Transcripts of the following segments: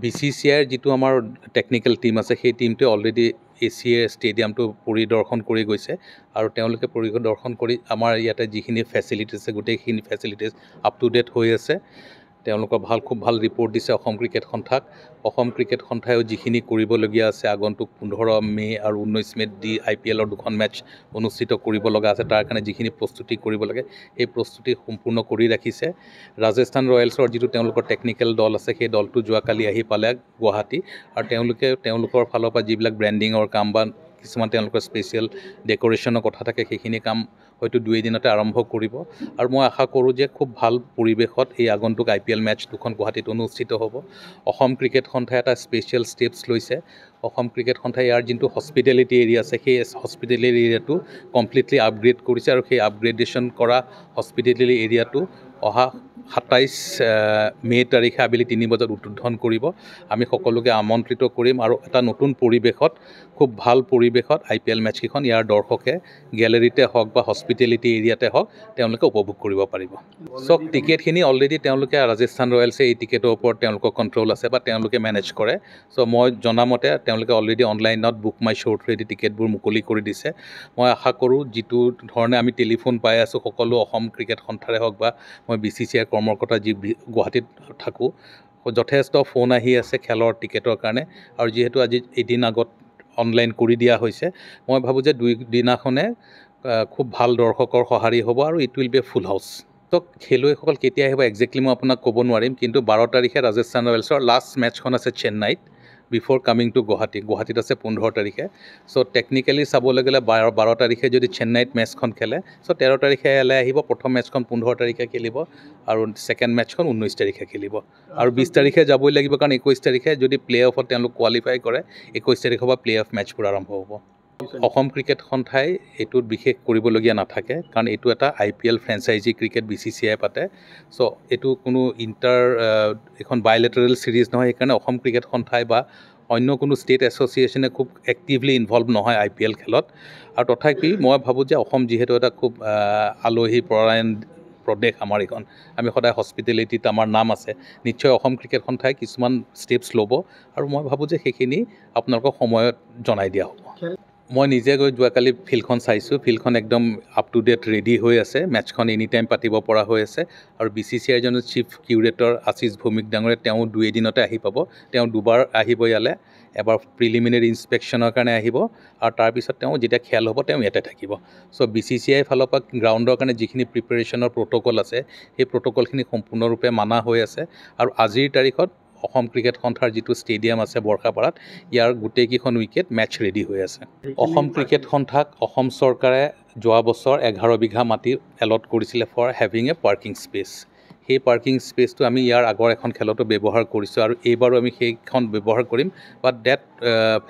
BCCIৰ যিটো আমাৰ technical team আছে সেই টিমটোৱে অলৰেডি ACA ষ্টেডিয়ামটো পৰিদৰ্শন কৰি গৈছে আৰু তেওঁলোকে পৰিদৰ্শন কৰি আমাৰ ইয়াতে যিখিনি ফেচিলিটিজ আছে গোটেইখিনি ফেচিলিটিজ আপ টু ডেট হৈ আছে তেওঁলোকৰ খুব ভাল ৰিপৰ্ট দিছে অসম ক্ৰিকেট সন্থাক অসম ক্ৰিকেট সন্থায়ো যিখিনি কৰিবলগীয়া আছে আগন্তুক 15 মে আৰু 19 মেত IPLৰ দুখন মেটচ অনুষ্ঠিত কৰিব লগা আছে তাৰ কাৰণে যিখিনি প্ৰস্তুতি কৰিব লাগে সেই প্ৰস্তুতি সম্পূৰ্ণ কৰি ৰাখিছে ৰাজস্থান ৰয়েলছৰ যিটো তেওঁলোকৰ টেকনিকেল দল আছে সেই দলটো যোৱাকালি আহি পালে গুৱাহাটী আৰু তেওঁলোকৰ ফালৰ পৰা যিবিলাক ব্ৰেণ্ডিঙৰ কাম বা কিছুমান তেওঁলোকৰ স্পেচিয়েল ডেকোৰেশ্যনৰ কথা থাকে সেইখিনি কাম হয়তো 2 দিনতে আৰম্ভ কৰিব আৰু মই আশা কৰোঁ যে খুব ভাল পৰিৱেশত এই আগন্তুক IPL মেটচ দুখন গুৱাহাটীত অনুষ্ঠিত হ'ব অসম ক্ৰিকেট সন্থাই এটা স্পেচিয়েল ষ্টেপছ লৈছে অসম ক্ৰিকেট সন্থাই ইয়াৰ যোনটো হস্পিটেলিটি এৰিয়া আছে সেই হস্পিটেলিটি এৰিয়াটো কমপ্লিটলি আপগ্ৰেড কৰিছে আৰু সেই আপগ্ৰেডেশ্যন কৰা হস্পিটেলিটি এৰিয়াটো অহা 27 মে তাৰিখে আবেলি 3 বজাত উদ্বোধন কৰিব আমি সকলোকে আমন্ত্ৰিত কৰিম আৰু এটা নতুন পৰিৱেশত খুব ভাল পৰিৱেশত IPL মেটচ কিখন ইয়াৰ দৰ্শকে গ্যালাৰীতে হওক বা হস্পিটেলিটি এৰিয়াতে হওক তেওঁলোকে উপভোগ কৰিব পাৰিব সব টিকেটখিনি অলৰেডি তেওঁলোকে ৰাজস্থান ৰয়েলছে এই টিকেটৰ ওপৰত তেওঁলোকৰ কন্ট্ৰল আছে বা তেওঁলোকে মেনেজ কৰে সো মই জনামতে তেওঁলোকে অলৰেডি অনলাইনত বুক মাই শ্ব' থ্ৰুদি টিকেটবোৰ মুকলি কৰি দিছে মই আশা কৰোঁ যিটো ধৰণে আমি টেলিফোন পাই আছো সকলো অসম ক্ৰিকেট সন্থাৰে হওক বা মই BCCIৰ কৰ্মকৰ্তা যি গুৱাহাটীত থাকোঁ যথেষ্ট ফোন আহি আছে খেলৰ টিকেটৰ কাৰণে আৰু যিহেতু আজি এদিন আগত অনলাইন কৰি দিয়া হৈছে মই ভাবোঁ যে 2 দিনাখনে খুব ভাল দৰ্শকৰ সঁহাৰি হ'ব আৰু it will be full house তো খেলুৱৈসকল কেতিয়া আহিব একজেক্টলি মই আপোনাক ক'ব নোৱাৰিম কিন্তু 12 তাৰিখে ৰাজস্থান ৰয়েলছৰ লাষ্ট মেটচখন আছে চেন্নাইত বিফৰ কামিং টু গুৱাহাটীত আছে 15 তাৰিখে সো টেকনিক্যালি চাবলৈ গ'লে 12 তাৰিখে যদি চেন্নাইত মেটচখন খেলে সো 13 তাৰিখে এলে আহিব প্ৰথম মেটচখন 15 তাৰিখে খেলিব আৰু সেকেন্ড মেটচখন 19 তাৰিখে খেলিব আৰু 20 তাৰিখে যাবই লাগিব কাৰণ 21 তাৰিখে যদি প্লে অফত তেওঁলোক কোৱালিফাই কৰে 21 তাৰিখৰ পৰা প্লে অফ মেটচবোৰ আৰম্ভ হ'ব অসম ক্ৰিকেট সন্থাই এইটোত বিশেষ কৰিবলগীয়া নাথাকে কাৰণ এইটো এটা IPL ফ্ৰেঞ্চাইজি ক্ৰিকেট BCCI পাতে সো এইটো কোনো এখন বাইলেটাৰেল সিৰিজ নহয় সেইকাৰণে অসম ক্ৰিকেট সন্থাই বা অন্য কোনো ষ্টেট এছ'চিয়েশ্যনে খুব এক্টিভলি ইনভলভ নহয় IPL খেলত আৰু তথাপি মই ভাবোঁ যে অসম যিহেতু এটা খুব আলহী পৰায়ণ প্ৰদেশ আমাৰ এখন আমি সদায় হস্পিটেলিটিত আমাৰ নাম আছে নিশ্চয় অসম ক্ৰিকেট সন্থাই কিছুমান ষ্টেপছ ল'ব আৰু মই ভাবোঁ যে সেইখিনি আপোনালোকক সময়ত জনাই দিয়া হ'ব মই নিজে গৈ যোৱাকালি ফিল্ডখন চাইছোঁ ফিল্ডখন একদম আপ টু ডেট ৰেডি হৈ আছে মেটচখন এনি টাইম পাতিব পৰা হৈ আছে আৰু BCCIৰ এজন চিফ কিউৰেটৰ আশিষ ভৌমিক ডাঙৰে তেওঁ 2 দিনতে আহি পাব তেওঁ দুবাৰ আহিব ইয়ালে এবাৰ প্ৰিলিমিনাৰী ইনস্পেকশ্যনৰ কাৰণে আহিব আৰু তাৰপিছত তেওঁ যেতিয়া খেল হ'ব তেওঁ ইয়াতে থাকিব সো BCCI ফালৰ পৰা গ্ৰাউণ্ডৰ কাৰণে যিখিনি প্ৰিপাৰেশ্যনৰ প্ৰট'কল আছে সেই প্ৰট'কলখিনি সম্পূৰ্ণৰূপে মানা হৈ আছে আৰু আজিৰ তাৰিখত অসম ক্ৰিকেট সন্থাৰ যিটো ষ্টেডিয়াম আছে বৰ্ষাপাৰাত ইয়াৰ গোটেইকেইখন উইকেট মেটচ ৰেডি হৈ আছে অসম ক্ৰিকেট সন্থাক অসম চৰকাৰে যোৱা বছৰ 11 বিঘা মাটি এলট কৰিছিলে for having a parking space সেই পাৰ্কিং স্পেচটো আমি ইয়াৰ আগৰ এখন খেলতো ব্যৱহাৰ কৰিছোঁ আৰু এইবাৰো আমি সেইখন ব্যৱহাৰ কৰিম বাট ডেট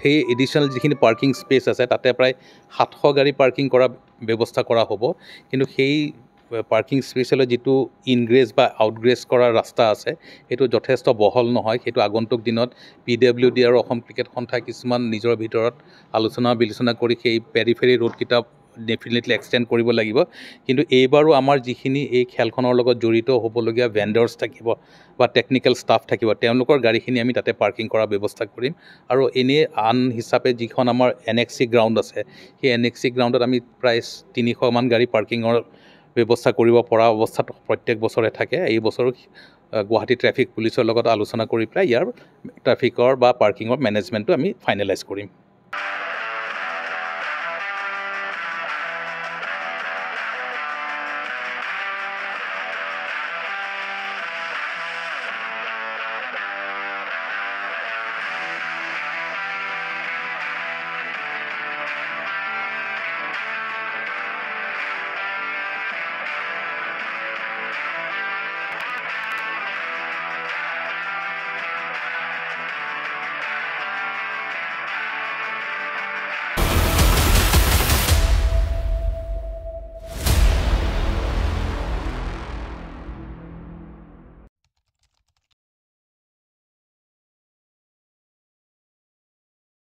সেই এডিশ্যনেল যিখিনি পাৰ্কিং স্পেচ আছে তাতে প্ৰায় 700 গাড়ী পাৰ্কিং কৰা ব্যৱস্থা কৰা হ'ব কিন্তু সেই পাৰ্কিং স্পেচলৈ যিটো ইনগ্ৰেছ বা আউটগ্ৰেছ কৰাৰ ৰাস্তা আছে সেইটো যথেষ্ট বহল নহয় সেইটো আগন্তুক দিনত PWD আৰু অসম ক্ৰিকেট সন্থাই কিছুমান নিজৰ ভিতৰত আলোচনা বিলোচনা কৰি সেই পেৰিফেৰী ৰোডকেইটা ডেফিনেটলি এক্সটেণ্ড কৰিব লাগিব কিন্তু এইবাৰো আমাৰ যিখিনি এই খেলখনৰ লগত জড়িত হ'বলগীয়া ভেণ্ডাৰ্ছ থাকিব বা টেকনিকেল ষ্টাফ থাকিব তেওঁলোকৰ গাড়ীখিনি আমি তাতে পাৰ্কিং কৰাৰ ব্যৱস্থা কৰিম আৰু এনেই আন হিচাপে যিখন আমাৰ NXC গ্ৰাউণ্ড আছে সেই NXC গ্ৰাউণ্ডত আমি প্ৰায় 300 মান গাড়ী পাৰ্কিঙৰ ব্যৱস্থা কৰিব পৰা অৱস্থাত প্ৰত্যেক বছৰে থাকে এই বছৰো গুৱাহাটী ট্ৰাফিক পুলিচৰ লগত আলোচনা কৰি পেলাই ইয়াৰ ট্ৰাফিকৰ বা পাৰ্কিঙৰ মেনেজমেণ্টটো আমি ফাইনেলাইজ কৰিম